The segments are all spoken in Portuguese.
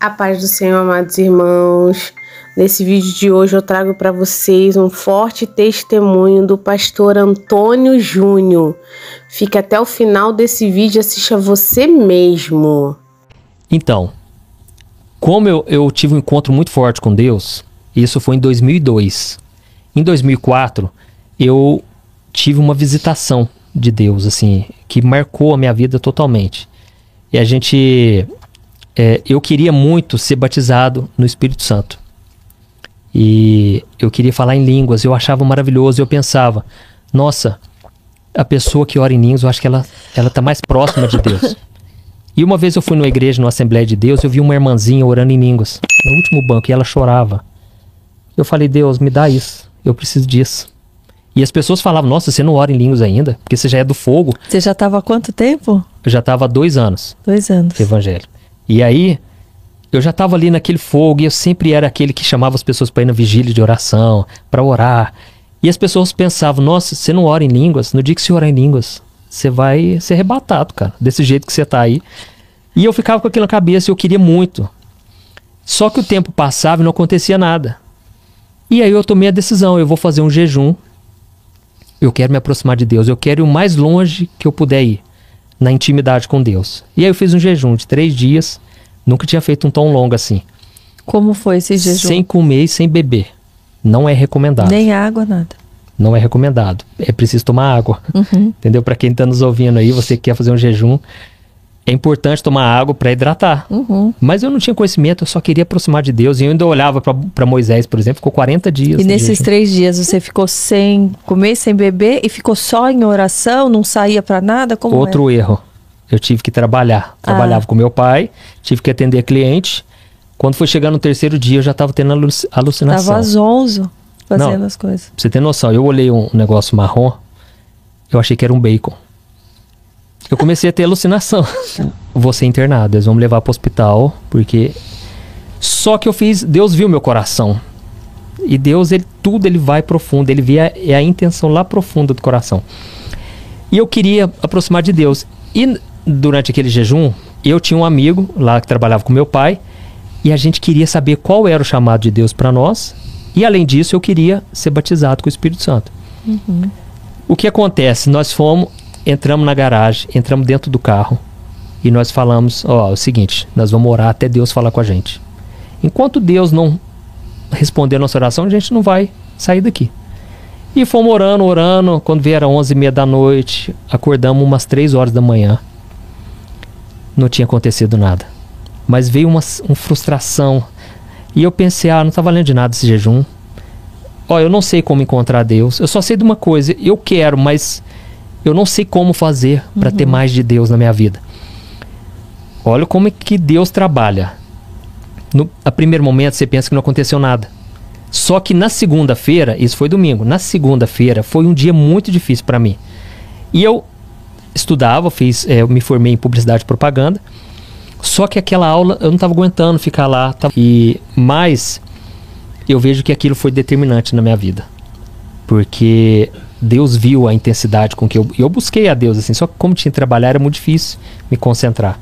A paz do Senhor, amados irmãos. Nesse vídeo de hoje eu trago para vocês um forte testemunho do pastor Antônio Júnior. Fica até o final desse vídeo e assista você mesmo. Então, como eu tive um encontro muito forte com Deus, isso foi em 2002. Em 2004, eu tive uma visitação de Deus, assim, que marcou a minha vida totalmente. E eu queria muito ser batizado no Espírito Santo. E eu queria falar em línguas, eu achava maravilhoso, eu pensava, nossa, a pessoa que ora em línguas, eu acho que ela tá mais próxima de Deus. E uma vez eu fui numa igreja, numa Assembleia de Deus, eu vi uma irmãzinha orando em línguas, no último banco, e ela chorava. Eu falei, Deus, me dá isso, eu preciso disso. E as pessoas falavam, nossa, você não ora em línguas ainda, porque você já é do fogo. Você já estava há quanto tempo? Eu já estava há 2 anos. 2 anos. De evangelho. E aí, eu já estava ali naquele fogo, e eu sempre era aquele que chamava as pessoas para ir na vigília de oração, para orar. E as pessoas pensavam, nossa, você não ora em línguas? No dia que você orar em línguas, você vai ser arrebatado, cara, desse jeito que você tá aí. E eu ficava com aquilo na cabeça, eu queria muito. Só que o tempo passava e não acontecia nada. E aí eu tomei a decisão, eu vou fazer um jejum. Eu quero me aproximar de Deus, eu quero ir o mais longe que eu puder ir, na intimidade com Deus. E aí eu fiz um jejum de 3 dias, nunca tinha feito um tão longo assim. Como foi esse jejum? Sem comer e sem beber. Não é recomendado. Nem água, nada. Não é recomendado. É preciso tomar água. Uhum. Entendeu? Para quem está nos ouvindo aí, você que quer fazer um jejum, é importante tomar água para hidratar. Uhum. Mas eu não tinha conhecimento, eu só queria aproximar de Deus. E eu ainda olhava para Moisés, por exemplo, ficou 40 dias. E nesses jejum. 3 dias você ficou sem comer, sem beber e ficou só em oração, não saía para nada? Como Outro erro. Eu tive que trabalhar. Trabalhava com meu pai, tive que atender cliente. Quando foi chegando no 3º dia, eu já estava tendo alucinação. Estava zonzo fazendo as coisas. Pra você ter noção, eu olhei um negócio marrom, eu achei que era um bacon. Eu comecei a ter alucinação. Vou ser internado, eles vão me levar para o hospital, porque... Só que eu fiz... Deus viu meu coração. E Deus, ele vai profundo, ele vê a intenção lá profunda do coração. E eu queria aproximar de Deus. E durante aquele jejum, eu tinha um amigo lá que trabalhava com meu pai, e a gente queria saber qual era o chamado de Deus para nós. E além disso, eu queria ser batizado com o Espírito Santo. Uhum. O que acontece? Nós entramos na garagem, entramos dentro do carro e nós falamos, é o seguinte, nós vamos orar até Deus falar com a gente. Enquanto Deus não responder a nossa oração, a gente não vai sair daqui. E fomos orando, quando vieram 11h30 da noite, acordamos umas 3 horas da manhã. Não tinha acontecido nada. Mas veio uma frustração. E eu pensei, não tá valendo de nada esse jejum. Eu não sei como encontrar Deus. Eu só sei de uma coisa, eu quero, mas eu não sei como fazer para ter mais de Deus na minha vida. Olha como é que Deus trabalha. A primeiro momento você pensa que não aconteceu nada. Só que na segunda-feira, isso foi domingo, na segunda-feira foi um dia muito difícil para mim. E eu estudava, eu me formei em publicidade e propaganda. Só que aquela aula eu não estava aguentando ficar lá. Mas eu vejo que aquilo foi determinante na minha vida. Porque Deus viu a intensidade com que eu busquei a Deus, assim, só que como tinha que trabalhar era muito difícil me concentrar.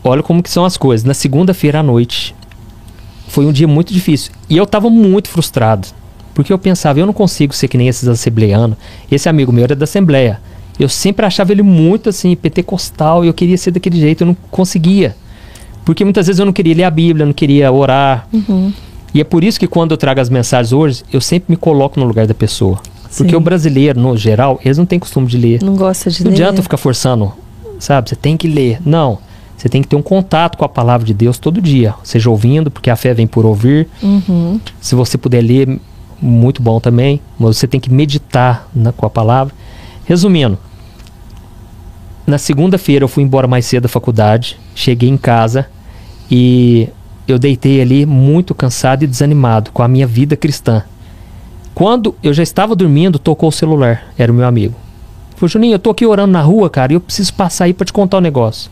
Olha como que são as coisas. Na segunda-feira à noite, foi um dia muito difícil. E eu estava muito frustrado, porque eu pensava, eu não consigo ser que nem esses assembleanos. Esse amigo meu era da Assembleia. Eu sempre achava ele muito assim, pentecostal, e eu queria ser daquele jeito, eu não conseguia. Porque muitas vezes eu não queria ler a Bíblia, não queria orar. Uhum. E é por isso que quando eu trago as mensagens hoje, eu sempre me coloco no lugar da pessoa. Porque Sim. o brasileiro, no geral, eles não têm costume de ler. Não gosta de ler. Não adianta ficar forçando, sabe? Você tem que ler. Não. Você tem que ter um contato com a palavra de Deus todo dia. Seja ouvindo, porque a fé vem por ouvir. Uhum. Se você puder ler, muito bom também. Mas você tem que meditar com a palavra. Resumindo, na segunda-feira eu fui embora mais cedo da faculdade. Cheguei em casa e eu deitei ali muito cansado e desanimado com a minha vida cristã. Quando eu já estava dormindo, tocou o celular. Era o meu amigo. Falei, Juninho, eu tô aqui orando na rua, cara, e eu preciso passar aí pra te contar um negócio.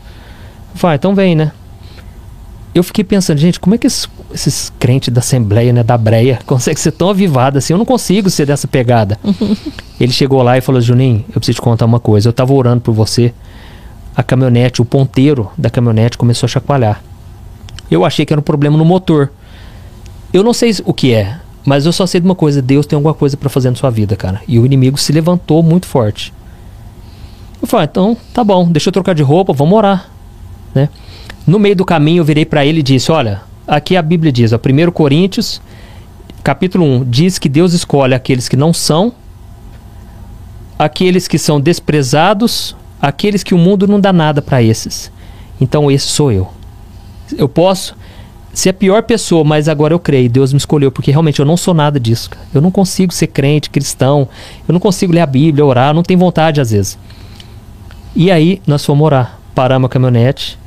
Falei, então vem, né? Eu fiquei pensando, gente, como é que esses crentes da Assembleia, né, da Breia, conseguem ser tão avivados assim? Eu não consigo ser dessa pegada. Ele chegou lá e falou, Juninho, eu preciso te contar uma coisa. Eu tava orando por você. A caminhonete, o ponteiro da caminhonete começou a chacoalhar. Eu achei que era um problema no motor. Eu não sei o que é, mas eu só sei de uma coisa: Deus tem alguma coisa para fazer na sua vida, cara. E o inimigo se levantou muito forte. Eu falei, então, tá bom, deixa eu trocar de roupa, vamos orar, né? No meio do caminho eu virei para ele e disse, olha, aqui a Bíblia diz, ó, 1 Coríntios, capítulo 1, diz que Deus escolhe aqueles que não são, aqueles que são desprezados, aqueles que o mundo não dá nada para esses. Então esse sou eu. Eu posso ser a pior pessoa, mas agora eu creio, Deus me escolheu, porque realmente eu não sou nada disso, cara. Eu não consigo ser crente, cristão, eu não consigo ler a Bíblia, orar, eu não tenho vontade às vezes. E aí nós fomos orar, paramos a caminhonete,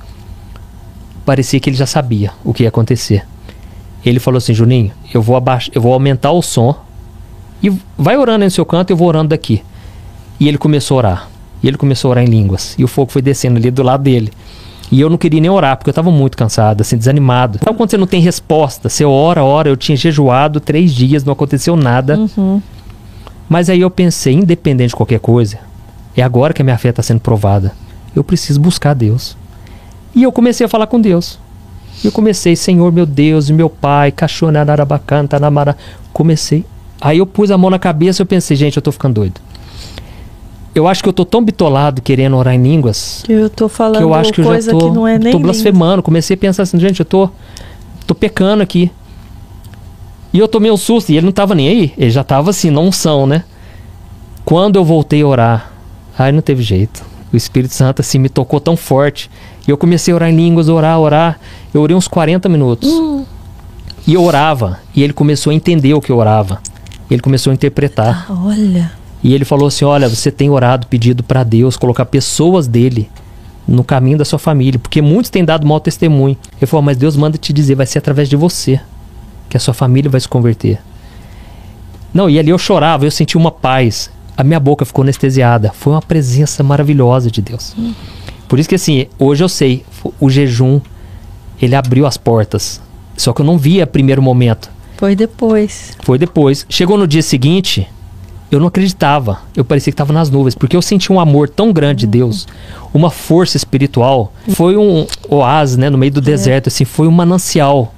parecia que ele já sabia o que ia acontecer. Ele falou assim, Juninho, eu vou aumentar o som e vai orando aí no seu canto, eu vou orando daqui. E ele começou a orar, em línguas, e o fogo foi descendo ali do lado dele. E eu não queria nem orar, porque eu estava muito cansado, assim, desanimado. Sabe quando você não tem resposta? Você ora, eu tinha jejuado 3 dias, não aconteceu nada. Mas aí eu pensei, independente de qualquer coisa, é agora que a minha fé está sendo provada. Eu preciso buscar Deus. E eu comecei a falar com Deus. Eu comecei, Senhor, meu Deus, meu Pai, cachonarabacanta, namara. Comecei. Aí eu pus a mão na cabeça e eu pensei, gente, eu tô ficando doido. Eu acho que eu tô tão bitolado querendo orar em línguas. Eu tô falando que eu acho que eu coisa já tô, que não é nem tô blasfemando. língua. Comecei a pensar assim, gente, eu tô pecando aqui. E eu tomei um susto. E ele não tava nem aí. Ele já tava assim, na unção, né? Quando eu voltei a orar, aí não teve jeito. O Espírito Santo assim me tocou tão forte. E eu comecei a orar em línguas, orar. Eu orei uns 40 minutos. E eu orava. E ele começou a entender o que eu orava. Ele começou a interpretar. Olha. E ele falou assim, olha, você tem orado, pedido para Deus colocar pessoas dele no caminho da sua família. Porque muitos têm dado mau testemunho. Ele falou, mas Deus manda te dizer, vai ser através de você que a sua família vai se converter. Não, e ali eu chorava, eu senti uma paz. A minha boca ficou anestesiada. Foi uma presença maravilhosa de Deus. Por isso que assim, hoje eu sei, o jejum, ele abriu as portas. Só que eu não via primeiro momento. Foi depois. Chegou no dia seguinte, eu não acreditava. Eu parecia que estava nas nuvens, porque eu senti um amor tão grande de Deus, uma força espiritual. Foi um oásis, né, no meio do deserto, assim, foi um manancial.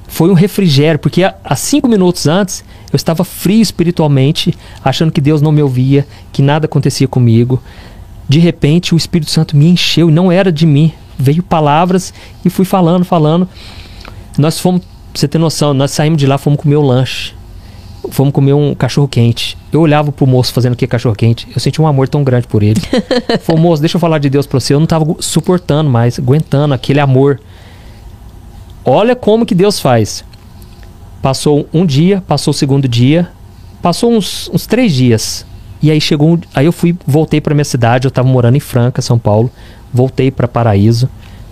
Foi um refrigério, porque há 5 minutos antes eu estava frio espiritualmente, achando que Deus não me ouvia, que nada acontecia comigo. De repente o Espírito Santo me encheu e não era de mim. Veio palavras e fui falando. Nós fomos, pra você ter noção, nós saímos de lá, fomos comer um lanche. Fomos comer um cachorro quente. Eu olhava pro moço fazendo aquele cachorro quente. Eu senti um amor tão grande por ele. Falei, moço, deixa eu falar de Deus pra você. Eu não estava suportando mais, aguentando aquele amor. Olha como que Deus faz. Passou um dia, passou o segundo dia, passou uns 3 dias. E aí aí eu voltei para minha cidade. Eu estava morando em Franca, São Paulo. Voltei para Paraíso,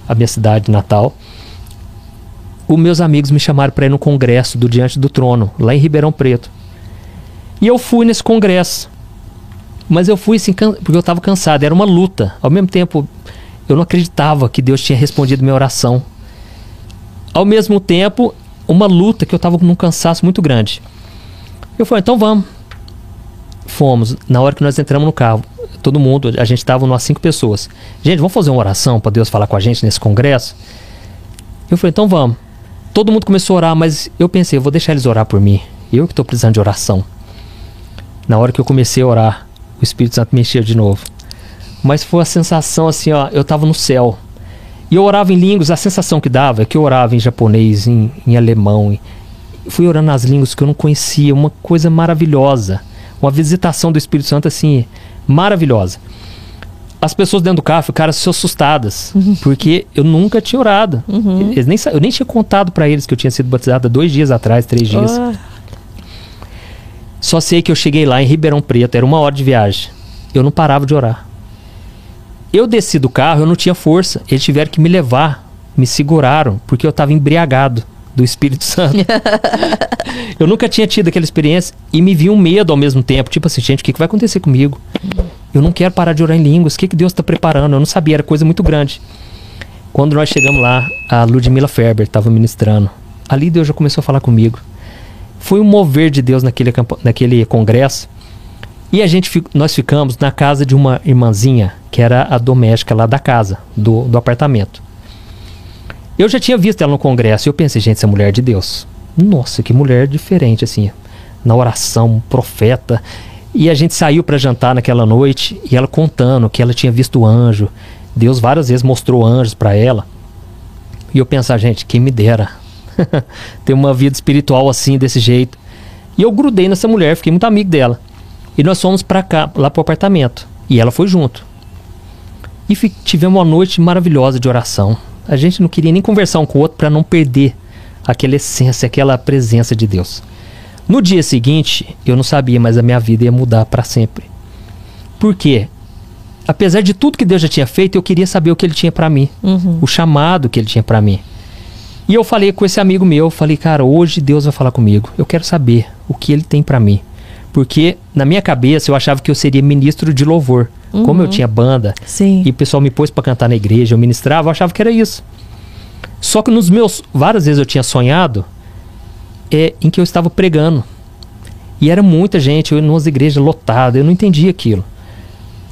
a minha cidade natal. Os meus amigos me chamaram para ir no congresso do Diante do Trono, lá em Ribeirão Preto. E eu fui nesse congresso. Mas eu fui assim, porque eu estava cansado, era uma luta. Ao mesmo tempo, eu não acreditava que Deus tinha respondido minha oração. Ao mesmo tempo, uma luta que eu estava num cansaço muito grande. Eu falei, então vamos. Fomos. Na hora que nós entramos no carro, todo mundo, a gente estava umas 5 pessoas. Gente, vamos fazer uma oração para Deus falar com a gente nesse congresso? Eu falei, então vamos. Todo mundo começou a orar, mas eu pensei, eu vou deixar eles orar por mim. Eu que estou precisando de oração. Na hora que eu comecei a orar, o Espírito Santo me encheu de novo. Mas foi a sensação assim, ó, eu estava no céu. E eu orava em línguas, a sensação que dava é que eu orava em japonês, em alemão. Fui orando nas línguas que eu não conhecia, uma coisa maravilhosa. Uma visitação do Espírito Santo, assim, maravilhosa. As pessoas dentro do carro ficaram assustadas, porque eu nunca tinha orado. Eu nem tinha contado para eles que eu tinha sido batizado há 2 dias atrás, 3 dias. Só sei que eu cheguei lá em Ribeirão Preto, era 1 hora de viagem. Eu não parava de orar. Eu desci do carro, eu não tinha força. Eles tiveram que me levar, me seguraram, porque eu estava embriagado do Espírito Santo. Eu nunca tinha tido aquela experiência e me vi um medo ao mesmo tempo. Tipo assim, gente, o que vai acontecer comigo? Eu não quero parar de orar em línguas. O que Deus está preparando? Eu não sabia, era coisa muito grande. Quando nós chegamos lá, a Ludmila Ferber estava ministrando. Ali Deus já começou a falar comigo. Foi um mover de Deus naquele congresso. E nós ficamos na casa de uma irmãzinha, que era a doméstica lá da casa, do apartamento. Eu já tinha visto ela no congresso e eu pensei, gente, essa mulher é de Deus. Nossa, que mulher diferente, assim, na oração, profeta. E a gente saiu para jantar naquela noite e ela contando que ela tinha visto anjo. Deus várias vezes mostrou anjos para ela. E eu pensava, gente, quem me dera ter uma vida espiritual assim, desse jeito. E eu grudei nessa mulher, fiquei muito amigo dela. E nós fomos para cá, lá pro apartamento. E ela foi junto. E tivemos uma noite maravilhosa de oração. A gente não queria nem conversar um com o outro para não perder aquela essência, aquela presença de Deus. No dia seguinte, eu não sabia, mas a minha vida ia mudar para sempre. Por quê? Apesar de tudo que Deus já tinha feito, eu queria saber o que Ele tinha para mim. O chamado que Ele tinha para mim. E eu falei com esse amigo meu, falei, cara, hoje Deus vai falar comigo. Eu quero saber o que Ele tem para mim. Porque na minha cabeça eu achava que eu seria ministro de louvor. Como eu tinha banda, Sim. e o pessoal me pôs para cantar na igreja, eu ministrava, eu achava que era isso. Só que várias vezes eu tinha sonhado em que eu estava pregando. E era muita gente, eu nas igrejas lotadas, eu não entendia aquilo.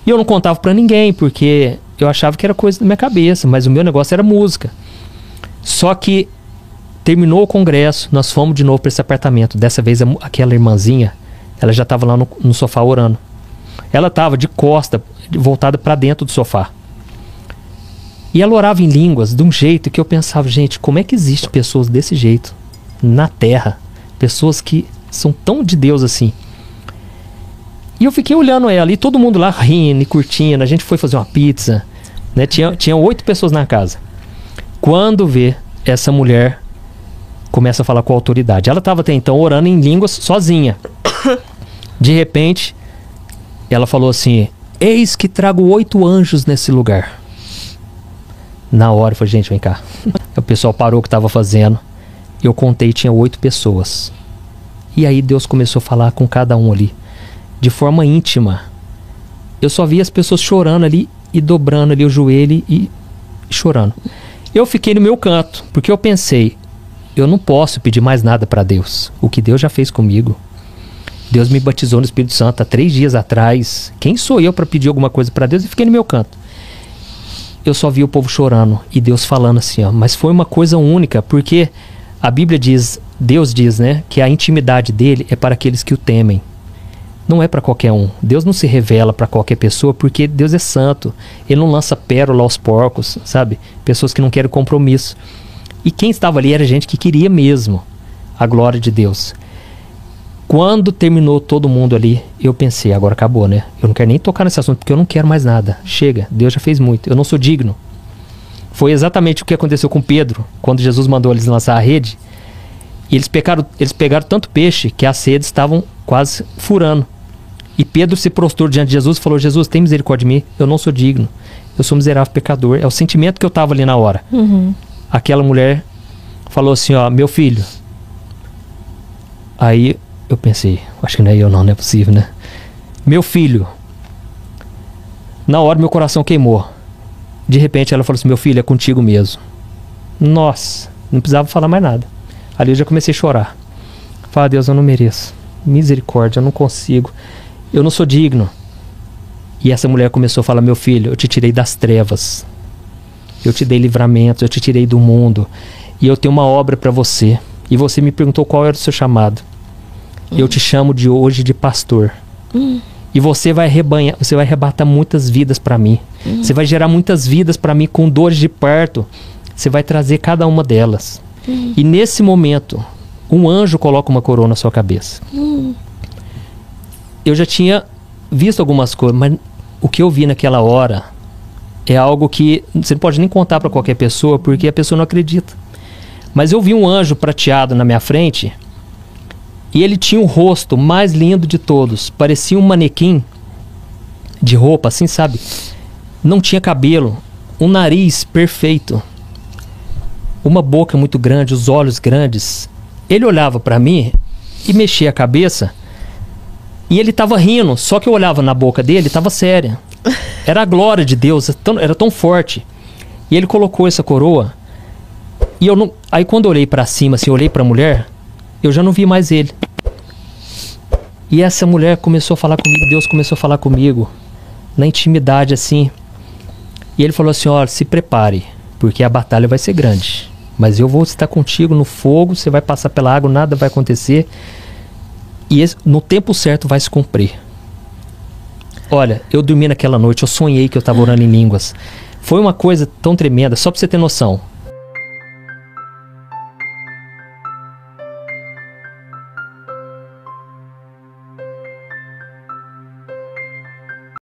E eu não contava para ninguém, porque eu achava que era coisa da minha cabeça, mas o meu negócio era música. Só que terminou o congresso, nós fomos de novo para esse apartamento. Dessa vez aquela irmãzinha, ela já estava lá no sofá orando. Ela estava de costa, voltada para dentro do sofá. E ela orava em línguas de um jeito que eu pensava, gente, como é que existe pessoas desse jeito na Terra? Pessoas que são tão de Deus assim. E eu fiquei olhando ela e todo mundo lá rindo e curtindo. A gente foi fazer uma pizza, né? Tinha 8 pessoas na casa. Quando vê, essa mulher começa a falar com autoridade. Ela estava até então orando em línguas sozinha. De repente, ela falou assim, eis que trago 8 anjos nesse lugar. Na hora eu falei, gente, vem cá. O pessoal parou o que estava fazendo. Eu contei, tinha 8 pessoas. E aí Deus começou a falar com cada um ali, de forma íntima. Eu só via as pessoas chorando ali e dobrando ali o joelho e chorando. Eu fiquei no meu canto, porque eu pensei, eu não posso pedir mais nada para Deus. O que Deus já fez comigo. Deus me batizou no Espírito Santo há 3 dias atrás. Quem sou eu para pedir alguma coisa para Deus? E fiquei no meu canto. Eu só vi o povo chorando e Deus falando assim, ó. Mas foi uma coisa única, porque a Bíblia diz, Deus diz, né, que a intimidade dele é para aqueles que o temem. Não é para qualquer um. Deus não se revela para qualquer pessoa, porque Deus é santo. Ele não lança pérola aos porcos, sabe? Pessoas que não querem compromisso. E quem estava ali era gente que queria mesmo a glória de Deus. Quando terminou todo mundo ali, eu pensei, agora acabou, né? Eu não quero nem tocar nesse assunto, porque eu não quero mais nada. Chega, Deus já fez muito, eu não sou digno. Foi exatamente o que aconteceu com Pedro, quando Jesus mandou eles lançar a rede. E eles pegaram tanto peixe que as redes estavam quase furando. E Pedro se prostrou diante de Jesus e falou, Jesus, tem misericórdia de mim, eu não sou digno. Eu sou miserável pecador. É o sentimento que eu estava ali na hora. Aquela mulher falou assim, ó, meu filho. Aí eu pensei, acho que não é eu não é possível, né? Meu filho. Na hora meu coração queimou. De repente ela falou assim, meu filho, é contigo mesmo. Nossa, não precisava falar mais nada. Ali eu já comecei a chorar. Falei, Deus, eu não mereço. Misericórdia, eu não consigo. Eu não sou digno. E essa mulher começou a falar, meu filho, eu te tirei das trevas. Eu te dei livramento, eu te tirei do mundo. E eu tenho uma obra para você. E você me perguntou qual era o seu chamado. Eu te chamo de hoje de pastor. E você vai arrebatar muitas vidas para mim. Você vai gerar muitas vidas para mim com dores de parto. Você vai trazer cada uma delas. E nesse momento, um anjo coloca uma coroa na sua cabeça. Eu já tinha visto algumas coisas, mas o que eu vi naquela hora é algo que você não pode nem contar para qualquer pessoa, porque a pessoa não acredita. Mas eu vi um anjo prateado na minha frente. E ele tinha o rosto mais lindo de todos. Parecia um manequim de roupa, assim, sabe? Não tinha cabelo. Um nariz perfeito. Uma boca muito grande, os olhos grandes. Ele olhava para mim e mexia a cabeça. E ele estava rindo. Só que eu olhava na boca dele, estava séria. Era a glória de Deus, era tão forte. E ele colocou essa coroa. E eu não... Aí quando eu olhei para cima, assim, eu olhei para a mulher... Eu já não vi mais ele. E essa mulher começou a falar comigo, Deus começou a falar comigo, na intimidade assim. E ele falou assim, olha, se prepare, porque a batalha vai ser grande. Mas eu vou estar contigo no fogo, você vai passar pela água, nada vai acontecer. E no tempo certo vai se cumprir. Olha, eu dormi naquela noite, eu sonhei que eu estava orando em línguas. Foi uma coisa tão tremenda, só para você ter noção.